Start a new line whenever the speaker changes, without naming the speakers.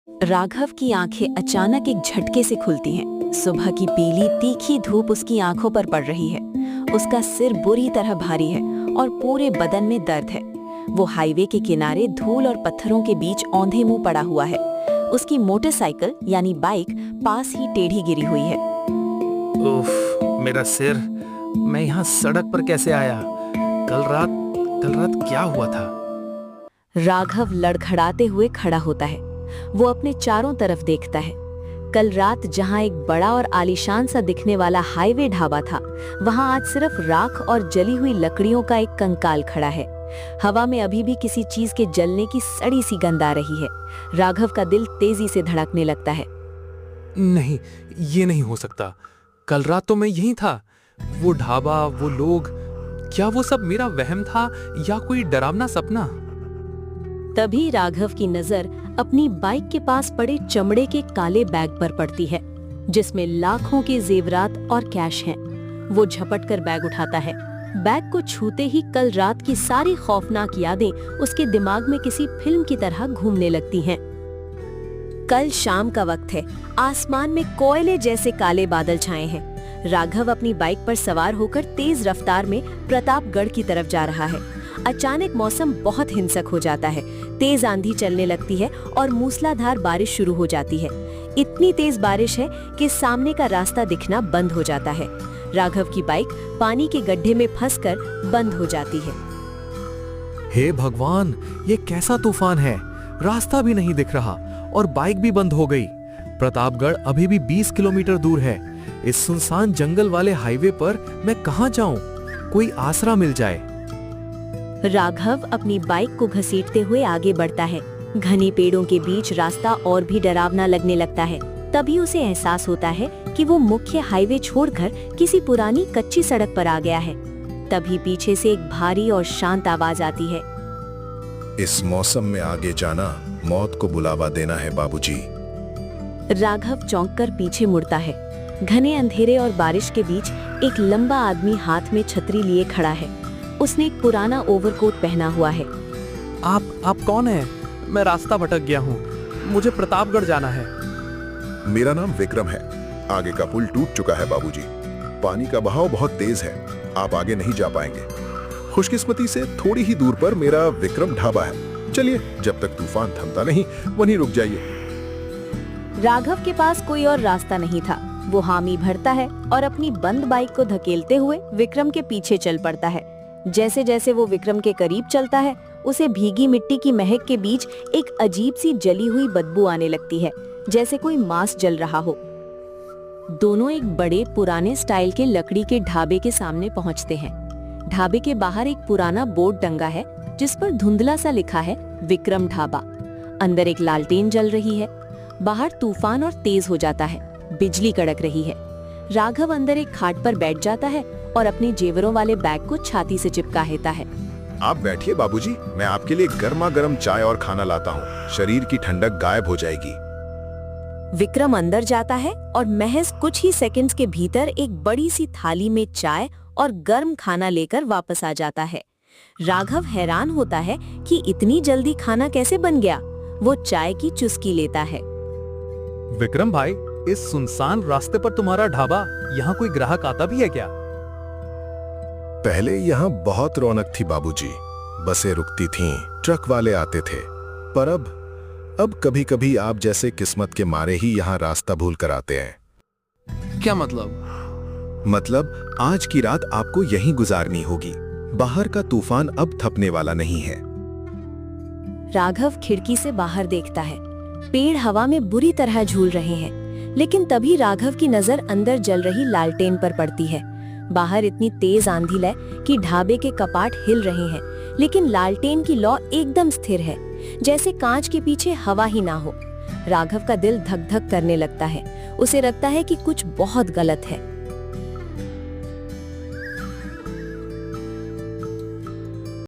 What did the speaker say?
राघव की आंखें अचानक एक झटके से खुलती हैं। सुबह की पीली तीखी धूप उसकी आंखों पर पड़ रही है। उसका सिर बुरी तरह भारी है और पूरे बदन में दर्द है। वो हाईवे के किनारे धूल और पत्थरों के बीच औंधे मुंह पड़ा हुआ है। उसकी मोटरसाइकिल यानी बाइक पास ही टेढ़ी गिरी हुई है।
उफ, मेरा सिर। मैं यहाँ सड़क पर कैसे आया? कल रात क्या हुआ था?
राघव लड़खड़ाते हुए खड़ा होता है। वो अपने चारों तरफ देखता है। कल रात जहां एक बड़ा और आलीशान सा दिखने वाला हाईवे ढाबा था, वहां आज सिर्फ राख और जली हुई लकड़ियों का एक कंकाल खड़ा है। हवा में अभी भी किसी चीज के जलने की सड़ी सी गंध आ रही है। राघव का दिल तेजी से धड़कने लगता है।
नहीं, ये नहीं हो सकता। कल रात तो मैं यहीं था। वो ढाबा, वो लोग, क्या वो सब मेरा वहम था या कोई डरावना सपना?
तभी राघव की नजर अपनी बाइक के पास पड़े चमड़े के काले बैग पर पड़ती है, जिसमें लाखों के जेवरात और कैश हैं। वो झपट कर बैग उठाता है। बैग को छूते ही कल रात की सारी खौफनाक यादें उसके दिमाग में किसी फिल्म की तरह घूमने लगती हैं। कल शाम का वक्त है। आसमान में कोयले जैसे काले बादल छाए हैं। राघव अपनी बाइक पर सवार होकर तेज रफ्तार में प्रतापगढ़ की तरफ जा रहा है। अचानक मौसम बहुत हिंसक हो जाता है। तेज आंधी चलने लगती है और मूसलाधार बारिश शुरू हो जाती है। इतनी तेज बारिश है कि सामने का रास्ता दिखना बंद हो जाता है। राघव की बाइक पानी के गड्ढे में फंसकर बंद हो जाती है।
हे भगवान, ये कैसा तूफान है! रास्ता भी नहीं दिख रहा और बाइक भी बंद हो गई। प्रतापगढ़ अभी भी 20 किलोमीटर दूर है। इस सुनसान जंगल वाले हाईवे पर मैं कहां जाऊं? कोई आसरा मिल जाए।
राघव अपनी बाइक को घसीटते हुए आगे बढ़ता है। घने पेड़ों के बीच रास्ता और भी डरावना लगने लगता है। तभी उसे एहसास होता है कि वो मुख्य हाईवे छोड़कर किसी पुरानी कच्ची सड़क पर आ गया है। तभी पीछे से एक भारी और शांत आवाज आती है।
इस मौसम में आगे जाना मौत को बुलावा देना है बाबूजी।
राघव चौंककर पीछे मुड़ता है। घने अंधेरे और बारिश के बीच एक लंबा आदमी हाथ में छतरी लिए खड़ा है। उसने एक पुराना ओवरकोट पहना हुआ है।
आप कौन हैं? मैं रास्ता भटक गया हूँ। मुझे प्रतापगढ़ जाना है।
मेरा नाम विक्रम है। आगे का पुल टूट चुका है बाबूजी। पानी का बहाव बहुत तेज है। आप आगे नहीं जा पाएंगे। खुशकिस्मती से थोड़ी ही दूर पर मेरा विक्रम ढाबा है। चलिए, जब तक तूफान थमता नहीं वहीं रुक जाइए।
राघव के पास कोई और रास्ता नहीं था। वो हामी भरता है और अपनी बंद बाइक को धकेलते हुए विक्रम के पीछे चल पड़ता है। जैसे जैसे वो विक्रम के करीब चलता है, उसे भीगी मिट्टी की महक के बीच एक अजीब सी जली हुई बदबू आने लगती है, जैसे कोई मांस जल रहा हो। दोनों एक बड़े पुराने स्टाइल के लकड़ी के ढाबे के सामने पहुंचते हैं। ढाबे के बाहर एक पुराना बोर्ड टंगा है, जिस पर धुंधला सा लिखा है विक्रम ढाबा। अंदर एक लालटेन जल रही है। बाहर तूफान और तेज हो जाता है। बिजली कड़क रही है। राघव अंदर एक खाट पर बैठ जाता है और अपने जेवरों वाले बैग को छाती से चिपका लेता है।
आप बैठिए बाबूजी, मैं आपके लिए गर्मा गर्म चाय और खाना लाता हूँ। शरीर की ठंडक गायब हो जाएगी।
विक्रम अंदर जाता है और महज कुछ ही सेकंड्स के भीतर एक बड़ी सी थाली में चाय और गर्म खाना लेकर वापस आ जाता है। राघव हैरान होता है कि इतनी जल्दी खाना कैसे बन गया। वो चाय की चुस्की लेता है।
विक्रम भाई, इस सुनसान रास्ते पर तुम्हारा ढाबा, यहाँ कोई ग्राहक आता भी है क्या?
पहले यहाँ बहुत रौनक थी बाबूजी। बसें रुकती थीं, ट्रक वाले आते थे। पर अब कभी कभी आप जैसे किस्मत के मारे ही यहाँ रास्ता भूल कर आते हैं।
क्या मतलब?
मतलब आज की रात आपको यहीं गुजारनी होगी। बाहर का तूफान अब थपने वाला नहीं है।
राघव खिड़की से बाहर देखता है। पेड़ हवा में बुरी तरह झूल रहे हैं, लेकिन तभी राघव की नजर अंदर जल रही लालटेन पर पड़ती है। बाहर इतनी तेज आंधी है कि ढाबे के कपाट हिल रहे हैं, लेकिन लालटेन की लौ एकदम स्थिर है, जैसे कांच के पीछे हवा ही ना हो। राघव का दिल धक धक करने लगता है। उसे लगता है कि कुछ बहुत गलत है।